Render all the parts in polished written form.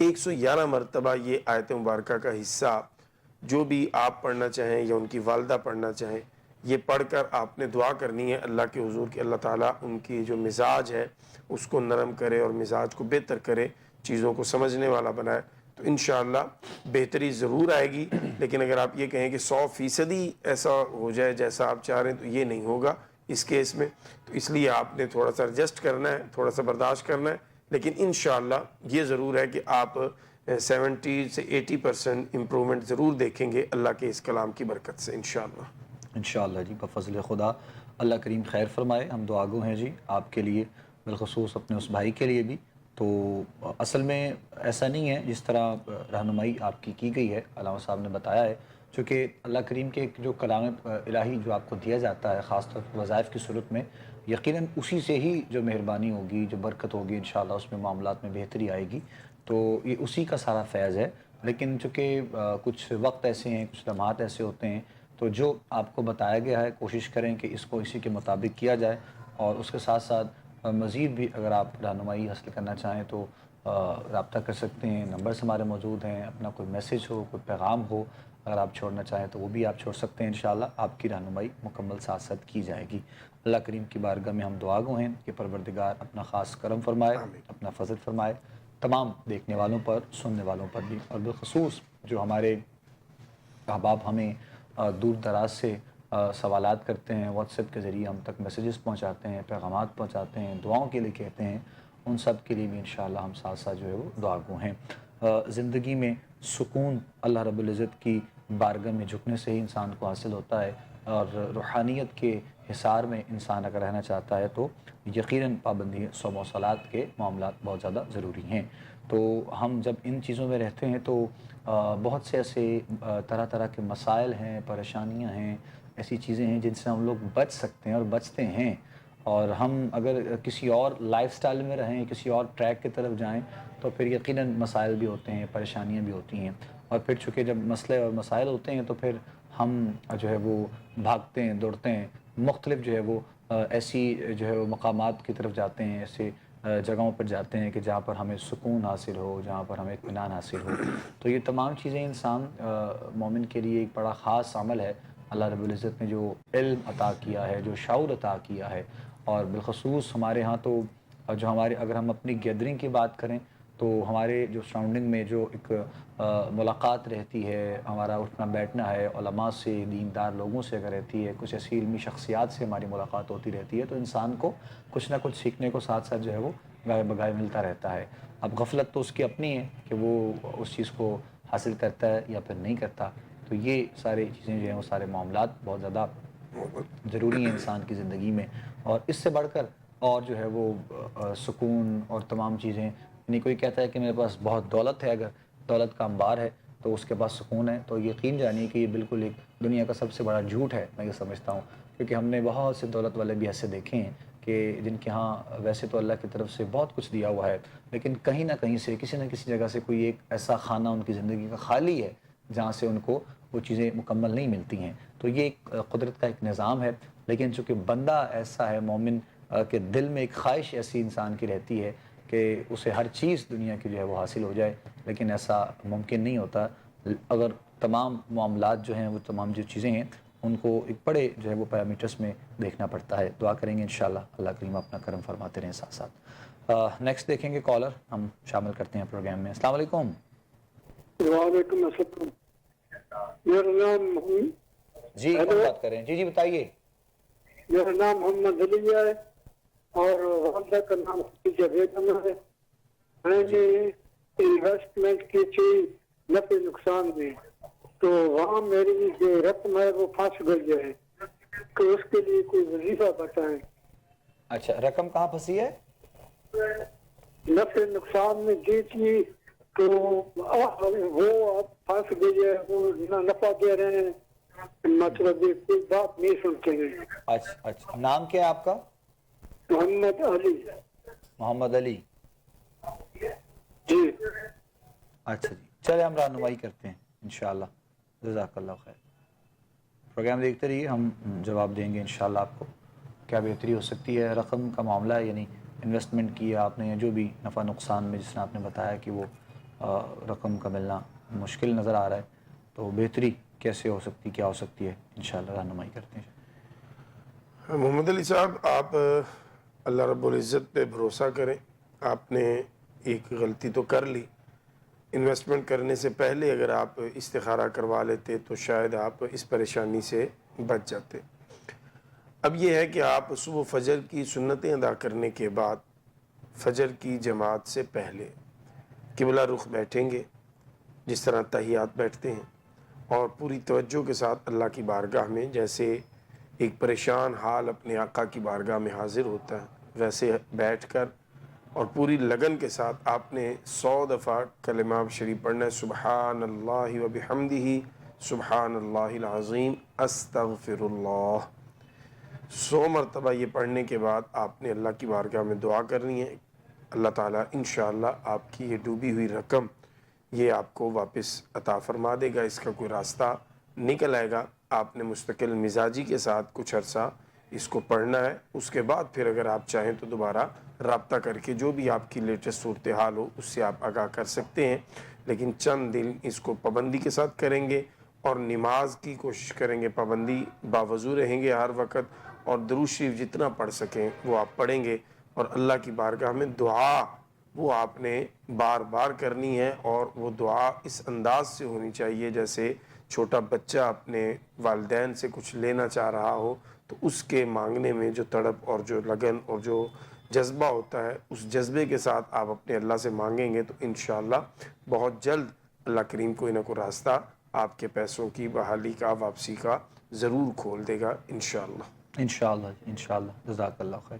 111 مرتبہ یہ آیت مبارکہ کا حصہ جو بھی آپ پڑھنا چاہیں یا ان کی والدہ پڑھنا چاہیں، یہ پڑھ کر آپ نے دعا کرنی ہے اللہ کے حضور کہ اللہ تعالیٰ ان کی جو مزاج ہے اس کو نرم کرے اور مزاج کو بہتر کرے، چیزوں کو سمجھنے والا بنائے، تو انشاءاللہ بہتری ضرور آئے گی۔ لیکن اگر آپ یہ کہیں کہ 100% ایسا ہو جائے جیسا آپ چاہ رہے ہیں تو یہ نہیں ہوگا اس کیس میں، تو اس لیے آپ نے تھوڑا سا ایڈجسٹ کرنا ہے، تھوڑا سا برداشت کرنا ہے، لیکن انشاءاللہ یہ ضرور ہے کہ آپ 70 سے 80% امپرومنٹ ضرور دیکھیں گے اللہ کے اس کلام کی برکت سے انشاءاللہ۔ انشاءاللہ جی، بفضل خدا اللہ کریم خیر فرمائے۔ ہم دعا گو ہیں جی آپ کے لیے، بالخصوص اپنے اس بھائی کے لیے بھی۔ تو اصل میں ایسا نہیں ہے جس طرح رہنمائی آپ کی گئی ہے، علامہ صاحب نے بتایا ہے، چونکہ اللہ کریم کے جو کلام الہی جو آپ کو دیا جاتا ہے خاص طور پر وظائف کی صورت میں، یقیناً اسی سے ہی جو مہربانی ہوگی، جو برکت ہوگی، انشاءاللہ اس میں معاملات میں بہتری آئے گی۔ تو یہ اسی کا سارا فیض ہے۔ لیکن چونکہ کچھ وقت ایسے ہیں، کچھ لمحات ایسے ہوتے ہیں، تو جو آپ کو بتایا گیا ہے کوشش کریں کہ اس کو اسی کے مطابق کیا جائے، اور اس کے ساتھ ساتھ مزید بھی اگر آپ رہنمائی حاصل کرنا چاہیں تو رابطہ کر سکتے ہیں، نمبرز ہمارے موجود ہیں، اپنا کوئی میسیج ہو، کوئی پیغام ہو اگر آپ چھوڑنا چاہیں تو وہ بھی آپ چھوڑ سکتے ہیں، انشاءاللہ آپ کی رہنمائی مکمل ساتھ ساتھ کی جائے گی۔ اللہ کریم کی بارگاہ میں ہم دعا گو ہیں کہ پروردگار اپنا خاص کرم فرمائے، اپنا فضل فرمائے تمام دیکھنے والوں پر، سننے والوں پر بھی، اور بالخصوص جو ہمارے احباب ہمیں دور دراز سے سوالات کرتے ہیں، واٹس ایپ کے ذریعے ہم تک میسیجز پہنچاتے ہیں، پیغامات پہنچاتے ہیں، دعاؤں کے لیے کہتے ہیں، ان سب کے لیے بھی انشاءاللہ ہم ساتھ ساتھ جو ہے وہ دعا گو ہیں۔ زندگی میں سکون اللہ رب العزت کی بارگاہ میں جھکنے سے ہی انسان کو حاصل ہوتا ہے، اور روحانیت کے حصار میں انسان اگر رہنا چاہتا ہے تو یقیناً پابندی صوم و صلات کے معاملات بہت زیادہ ضروری ہیں۔ تو ہم جب ان چیزوں میں رہتے ہیں تو بہت سے ایسے طرح طرح کے مسائل ہیں، پریشانیاں ہیں، ایسی چیزیں ہیں جن سے ہم لوگ بچ سکتے ہیں اور بچتے ہیں، اور ہم اگر کسی اور لائف سٹائل میں رہیں، کسی اور ٹریک کی طرف جائیں تو پھر یقیناً مسائل بھی ہوتے ہیں، پریشانیاں بھی ہوتی ہیں، اور پھر چونکہ جب مسئلے اور مسائل ہوتے ہیں تو پھر ہم جو ہے وہ بھاگتے ہیں، دوڑتے ہیں، مختلف جو ہے وہ ایسی جو ہے وہ مقامات کی طرف جاتے ہیں، ایسے جگہوں پر جاتے ہیں کہ جہاں پر ہمیں سکون حاصل ہو، جہاں پر ہمیں اطمینان حاصل ہو۔ تو یہ تمام چیزیں انسان مومن کے لیے ایک بڑا خاص عمل ہے۔ اللہ رب العزت نے جو علم عطا کیا ہے، جو شعور عطا کیا ہے، اور بالخصوص ہمارے ہاں تو جو ہمارے اگر ہم اپنی گیدرنگ کی بات کریں تو ہمارے جو سراؤنڈنگ میں جو ایک ملاقات رہتی ہے، ہمارا اٹھنا بیٹھنا ہے، علماء سے، دیندار لوگوں سے اگر رہتی ہے، کچھ ایسی علمی شخصیات سے ہماری ملاقات ہوتی رہتی ہے، تو انسان کو کچھ نہ کچھ سیکھنے کو ساتھ ساتھ جو ہے وہ گاہے بگاہے ملتا رہتا ہے۔ اب غفلت تو اس کی اپنی ہے کہ وہ اس چیز کو حاصل کرتا ہے یا پھر نہیں کرتا، تو یہ ساری چیزیں جو ہیں وہ سارے معاملات بہت زیادہ ضروری ہیں انسان کی زندگی میں، اور اس سے بڑھ کر اور جو ہے وہ سکون اور تمام چیزیں، یعنی کوئی کہتا ہے کہ میرے پاس بہت دولت ہے، اگر دولت کا انبار ہے تو اس کے پاس سکون ہے، تو یقین جانیے کہ یہ بالکل ایک دنیا کا سب سے بڑا جھوٹ ہے، میں یہ سمجھتا ہوں، کیونکہ ہم نے بہت سے دولت والے بھی ایسے دیکھے ہیں کہ جن کے ہاں ویسے تو اللہ کی طرف سے بہت کچھ دیا ہوا ہے، لیکن کہیں نہ کہیں سے، کسی نہ کسی جگہ سے کوئی ایک ایسا خانہ ان کی زندگی کا خالی ہے جہاں سے ان کو وہ چیزیں مکمل نہیں ملتی ہیں۔ تو یہ ایک قدرت کا ایک نظام ہے، لیکن چونکہ بندہ ایسا ہے مومن کہ دل میں ایک خواہش ایسی انسان کی رہتی ہے کہ اسے ہر چیز دنیا کی جو ہے وہ حاصل ہو جائے، لیکن ایسا ممکن نہیں ہوتا اگر تمام معاملات جو ہیں وہ تمام جو چیزیں ہیں ان کو ایک بڑے جو ہے وہ پیرامیٹرز میں دیکھنا پڑتا ہے۔ دعا کریں گے انشاءاللہ اللہ کریم اپنا کرم فرماتے رہیں ساتھ ساتھ۔ نیکسٹ دیکھیں گے کالر ہم شامل کرتے ہیں پروگرام میں۔ السلام علیکم۔ وعلیکم السلام، میرا نام جی کون بات کر رہے ہیں؟ جی بتائیے۔ میرا نام محمد علی ہے اور والدہ کا نام خدیجہ بیگم ہے۔ میں نے انویسٹمنٹ کی تھی نفع نقصان میں، تو وہاں میری جو رقم ہے وہ پھنس گئی ہے، کہ اس کے لیے کوئی وظیفہ بتائیں۔ اچھا، رقم کہاں پھنسی ہے؟ نفع نقصان میں دی تھی تو وہ اب پھنس گئی ہے، وہ نہ نفع دے رہے ہیں، مطلب یہ کوئی بات نہیں سنتے ہیں۔ اچھا، نام کیا ہے آپ کا؟ محمد علی۔ محمد علی۔ جی اچھا جی، چلے ہم رہنمائی کرتے ہیں انشاءاللہ، جزاک اللہ خیر۔ پروگرام دیکھتے رہیے، ہم جواب دیں گے انشاءاللہ آپ کو کیا بہتری ہو سکتی ہے۔ رقم کا معاملہ ہے، یعنی انویسٹمنٹ کی آپ نے یا جو بھی نفع نقصان میں جس نے آپ نے بتایا کہ وہ رقم کا ملنا مشکل نظر آ رہا ہے، تو بہتری کیسے ہو سکتی، کیا ہو سکتی ہے، انشاءاللہ رہنمائی کرتے ہیں۔ محمد علی صاحب، آپ اللہ رب العزت پہ بھروسہ کریں۔ آپ نے ایک غلطی تو کر لی، انویسٹمنٹ کرنے سے پہلے اگر آپ استخارہ کروا لیتے تو شاید آپ اس پریشانی سے بچ جاتے۔ اب یہ ہے کہ آپ صبح فجر کی سنتیں ادا کرنے کے بعد فجر کی جماعت سے پہلے قبلہ رخ بیٹھیں گے، جس طرح تحیات بیٹھتے ہیں، اور پوری توجہ کے ساتھ اللہ کی بارگاہ میں جیسے ایک پریشان حال اپنے آقا کی بارگاہ میں حاضر ہوتا ہے ویسے بیٹھ کر اور پوری لگن کے ساتھ آپ نے 100 دفعہ کلمہ شریف پڑھنا ہے، سبحان اللہ و بحمدہ، سبحان اللہ العظیم، استغفر اللہ۔ 100 مرتبہ یہ پڑھنے کے بعد آپ نے اللہ کی بارگاہ میں دعا کرنی ہے۔ اللہ تعالیٰ انشاءاللہ آپ کی یہ ڈوبی ہوئی رقم یہ آپ کو واپس عطا فرما دے گا، اس کا کوئی راستہ نکل آئے گا۔ آپ نے مستقل مزاجی کے ساتھ کچھ عرصہ اس کو پڑھنا ہے، اس کے بعد پھر اگر آپ چاہیں تو دوبارہ رابطہ کر کے جو بھی آپ کی لیٹسٹ صورتحال ہو اس سے آپ آگاہ کر سکتے ہیں، لیکن چند دن اس کو پابندی کے ساتھ کریں گے اور نماز کی کوشش کریں گے، پابندی باوضو رہیں گے ہر وقت، اور درود شریف جتنا پڑھ سکیں وہ آپ پڑھیں گے، اور اللہ کی بارگاہ میں دعا وہ آپ نے بار بار کرنی ہے، اور وہ دعا اس انداز سے ہونی چاہیے جیسے چھوٹا بچہ اپنے والدین سے کچھ لینا چاہ رہا ہو، تو اس کے مانگنے میں جو تڑپ اور جو لگن اور جو جذبہ ہوتا ہے، اس جذبے کے ساتھ آپ اپنے اللہ سے مانگیں گے تو انشاءاللہ بہت جلد اللہ کریم کوئی نہ کوئی راستہ آپ کے پیسوں کی بحالی کا، واپسی کا ضرور کھول دے گا انشاءاللہ۔ انشاءاللہ انشاءاللہ، جزاک اللہ خیر۔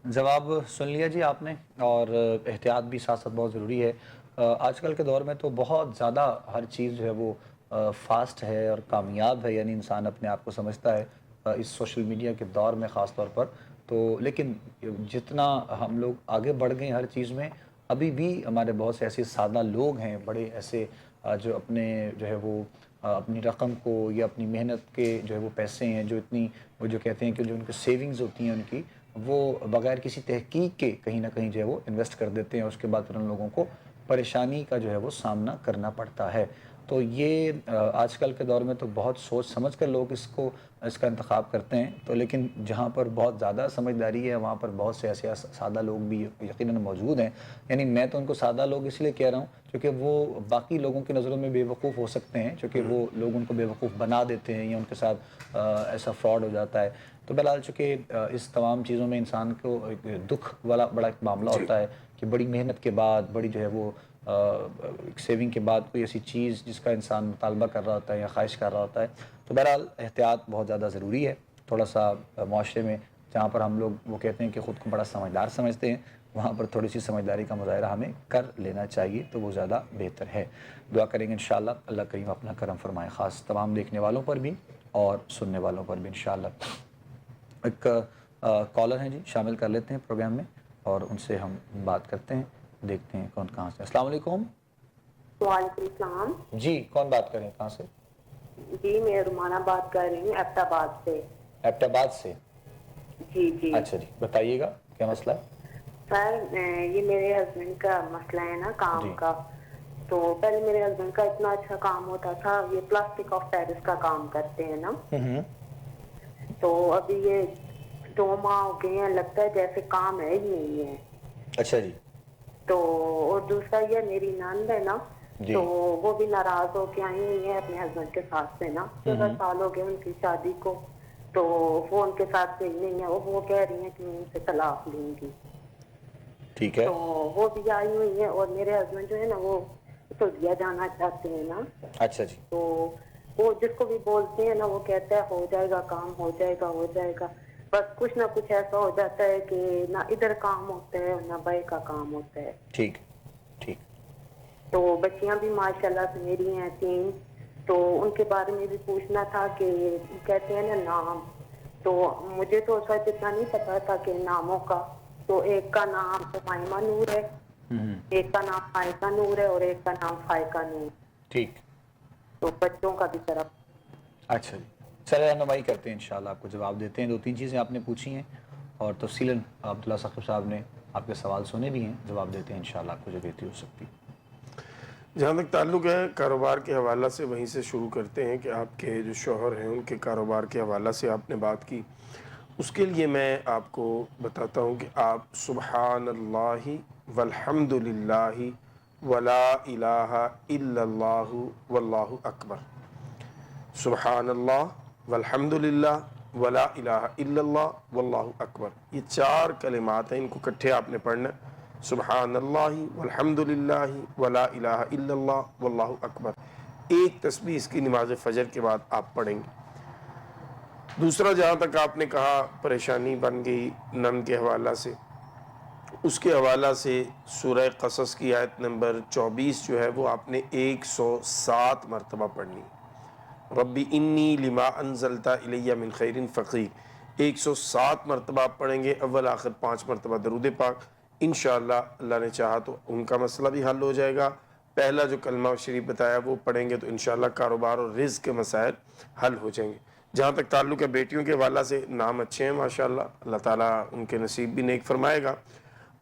جواب سن لیا جی آپ نے، اور احتیاط بھی ساتھ ساتھ بہت ضروری ہے۔ آج کل کے دور میں تو بہت زیادہ ہر چیز جو ہے وہ فاسٹ ہے اور کامیاب ہے، یعنی انسان اپنے آپ کو سمجھتا ہے اس سوشل میڈیا کے دور میں خاص طور پر، تو لیکن جتنا ہم لوگ آگے بڑھ گئے ہر چیز میں، ابھی بھی ہمارے بہت سے ایسے سادہ لوگ ہیں، بڑے ایسے جو اپنے جو ہے وہ اپنی رقم کو یا اپنی محنت کے جو ہے وہ پیسے ہیں، جو اتنی وہ جو کہتے ہیں کہ جو ان کی سیونگز ہوتی ہیں ان کی، وہ بغیر کسی تحقیق کے کہیں نہ کہیں جو ہے وہ انویسٹ کر دیتے ہیں، اس کے بعد پھر ان لوگوں کو پریشانی کا جو ہے وہ سامنا کرنا پڑتا ہے۔ تو یہ آج کل کے دور میں تو بہت سوچ سمجھ کر لوگ اس کا انتخاب کرتے ہیں، تو لیکن جہاں پر بہت زیادہ سمجھداری ہے وہاں پر بہت سے ایسے سادہ لوگ بھی یقیناً موجود ہیں۔ یعنی میں تو ان کو سادہ لوگ اس لیے کہہ رہا ہوں کیونکہ وہ باقی لوگوں کی نظروں میں بے وقوف ہو سکتے ہیں، چونکہ وہ لوگ ان کو بے وقوف بنا دیتے ہیں یا ان کے ساتھ ایسا فراڈ ہو جاتا ہے۔ تو بہرحال چونکہ اس تمام چیزوں میں انسان کو ایک دکھ والا بڑا ایک معاملہ ہوتا ہے کہ بڑی محنت کے بعد، بڑی جو ہے وہ ایک سیونگ کے بعد کوئی ایسی چیز جس کا انسان مطالبہ کر رہا ہوتا ہے یا خواہش کر رہا ہوتا ہے، تو بہرحال احتیاط بہت زیادہ ضروری ہے۔ تھوڑا سا معاشرے میں جہاں پر ہم لوگ وہ کہتے ہیں کہ خود کو بڑا سمجھدار سمجھتے ہیں، وہاں پر تھوڑی سی سمجھداری کا مظاہرہ ہمیں کر لینا چاہیے، تو وہ زیادہ بہتر ہے۔ دعا کریں گے انشاءاللہ اللہ کریم اپنا کرم فرمائے، خاص تمام دیکھنے والوں پر بھی اور سننے والوں پر بھی انشاءاللہ۔ ایک کالر ہیں جی، شامل کر لیتے ہیں پروگرام میں اور ان سے ہم بات کرتے ہیں، دیکھتے ہیں کون کہاں سے۔ السلام علیکم۔ وعلیکم السلام جی کون بات کر رہے ہیں، کہاں سے؟ جی میں رومانہ بات کر رہی ہوں ایبٹ آباد سے۔ ایبٹ آباد سے؟ جی جی اچھا جی، بتائیے گا کیا مسئلہ ہے؟ سر یہ میرے ہسبینڈ کا مسئلہ ہے نا کام جی۔ کا۔ تو پہلے میرے ہسبینڈ کا اتنا اچھا کام ہوتا تھا، یہ پلاسٹک آف پیرس کا کام کرتے ہیں نا، تو ابھی یہ 2 ماہ ہو گئے ہیں، لگتا ہے جیسے کام ہے ہی نہیں ہے۔ اچھا جی۔ تو اور دوسرا یہ میری نند ہے نا، جی۔ تو وہ بھی ناراض ہو کے آئی ہوئی ہے اپنے ہسبینڈ کے ساتھ سے نا، 14 سال ہو گئے ان کی شادی کو، تو وہ ان کے ساتھ صحیح نہیں ہے، وہ کہہ رہی ہیں کہ میں ان سے طلاق لوں گی۔ ٹھیک ہے۔ تو وہ بھی آئی ہوئی ہے، اور میرے ہسبینڈ جو ہے نا وہ سعودیہ جانا چاہتے ہیں نا، اچھا جی۔ تو وہ جس کو بھی بولتے ہیں نا وہ کہتا ہے ہو جائے گا کام، ہو جائے گا ہو جائے گا، بس کچھ نہ کچھ ایسا ہو جاتا ہے کہ نہ ادھر کام ہوتا ہے نہ بھائی کا کام ہوتا ہے۔ ٹھیک ٹھیک۔ تو بچیاں بھی ماشاءاللہ سے میری ہیں 3، تو ان کے بارے میں بھی پوچھنا تھا کہ کہتے ہیں نا نام، تو مجھے تو سچ اتنا نہیں پتا تھا کہ ناموں کا، تو ایک کا نام امائمہ نور ہے، ایک کا نام فائقہ نور ہے اور ایک کا نام فائقہ نور۔ ٹھیک۔ تو بچوں کا بھی طرف۔ اچھا جی، چلے رہنمائی کرتے ہیں انشاءاللہ، آپ کو جواب دیتے ہیں۔ 2-3 چیزیں آپ نے پوچھی ہیں اور تفصیلاً عبداللہ ثاقب صاحب نے آپ کے سوال سنے بھی ہیں، جواب دیتے ہیں انشاءاللہ، آپ کو جو بہتری ہو سکتی ہے۔ جہاں تک تعلق ہے کاروبار کے حوالہ سے، وہیں سے شروع کرتے ہیں کہ آپ کے جو شوہر ہیں ان کے کاروبار کے حوالہ سے آپ نے بات کی. اس کے لیے میں آپ کو بتاتا ہوں کہ آپ سبحان اللہ والحمد للہ ولا الہ الا اللہ واللہ اکبر، سبحان اللہ والحمد للہ ولا الہ الا اللہ واللہ اکبر، یہ 4 کلمات ہیں، ان کو اکٹھے آپ نے پڑھنا ہے. سبحان اللہ والحمد للہ ولا الہ الا اللہ واللہ اکبر. ایک تسبیح اس کی نماز فجر کے بعد آپ پڑھیں گے. دوسرا، جہاں تک آپ نے کہا پریشانی بن گئی نن کے حوالہ سے، اس کے حوالہ سے سورہ قصص کی آیت نمبر 24 جو ہے وہ آپ نے 107 مرتبہ پڑھنی. ربی انی لما انزلت الی من خیر فقیر 107 مرتبہ آپ پڑھیں گے. اول آخر 5 مرتبہ درود پاک. انشاءاللہ اللہ نے چاہا تو ان کا مسئلہ بھی حل ہو جائے گا. پہلا جو کلمہ شریف بتایا وہ پڑھیں گے تو انشاءاللہ کاروبار اور رزق کے مسائل حل ہو جائیں گے. جہاں تک تعلق ہے بیٹیوں کے حوالہ سے، نام اچھے ہیں ماشاءاللہ، اللہ تعالیٰ ان کے نصیب بھی نیک فرمائے گا.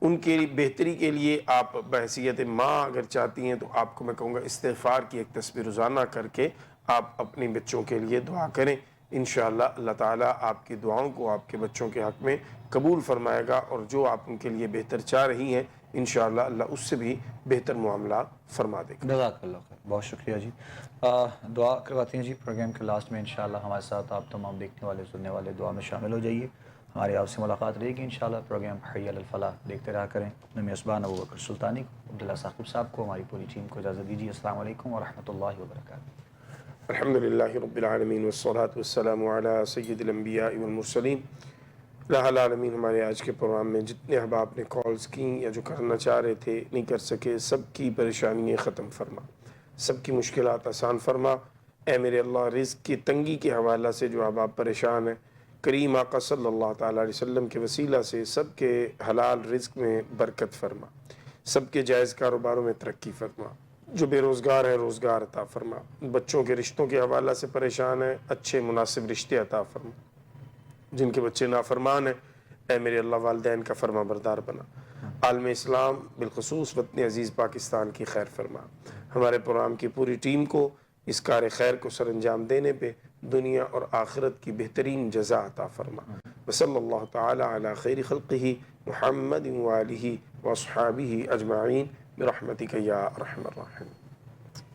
ان کی بہتری کے لیے آپ بحیثیت ماں اگر چاہتی ہیں تو آپ کو میں کہوں گا استغفار کی ایک تسبیح روزانہ کر کے آپ اپنی بچوں کے لیے دعا کریں. انشاءاللہ اللہ تعالیٰ آپ کی دعاؤں کو آپ کے بچوں کے حق میں قبول فرمائے گا، اور جو آپ ان کے لیے بہتر چاہ رہی ہیں انشاءاللہ اللہ اس سے بھی بہتر معاملات فرما دے گا. جزاک اللہ خیر، بہت شکریہ جی. دعا کرواتے ہیں جی پروگرام کے لاسٹ میں. انشاءاللہ ہمارے ساتھ آپ تمام دیکھنے والے سننے والے دعا میں شامل ہو جائیے. ہماری آپ سے ملاقات رہے گی انشاءاللہ. پروگرام حی علی الفلاح دیکھتے رہا کریں. اپنے میزبان ابوبکر سلطانی کو، عبداللہ ثاقب صاحب کو، ہماری پوری ٹیم کو اجازت دیجیے. السلام علیکم ورحمۃ اللہ وبرکاتہ. الحمدللہ رب العالمین والصلاة والسلام علی سید الانبیاء والمرسلین. الہ العالمین، ہمارے آج کے پروگرام میں جتنے احباب نے کالز کیں یا جو کرنا چاہ رہے تھے نہیں کر سکے، سب کی پریشانیاں ختم فرما، سب کی مشکلات آسان فرما. اے میرے اللہ، رزق کی تنگی کے حوالہ سے جو احباب پریشان ہیں، کریم آقا صلی اللہ تعالیٰ علیہ وسلم کے وسیلہ سے سب کے حلال رزق میں برکت فرما، سب کے جائز کاروباروں میں ترقی فرما. جو بے روزگار ہیں روزگار عطا فرما. بچوں کے رشتوں کے حوالہ سے پریشان ہیں، اچھے مناسب رشتے عطا فرما. جن کے بچے نافرمان ہیں، اے میرے اللہ والدین کا فرما بردار بنا. عالم اسلام بالخصوص وطن عزیز پاکستان کی خیر فرما. ہمارے پروگرام کی پوری ٹیم کو اس کار خیر کو سر انجام دینے پہ دنیا اور آخرت کی بہترین جزا عطا فرما. وصلی اللہ تعالی علی خیر خلقہ محمد وآلہ واصحابہ اجمعین برحمتک یا ارحم الراحمین.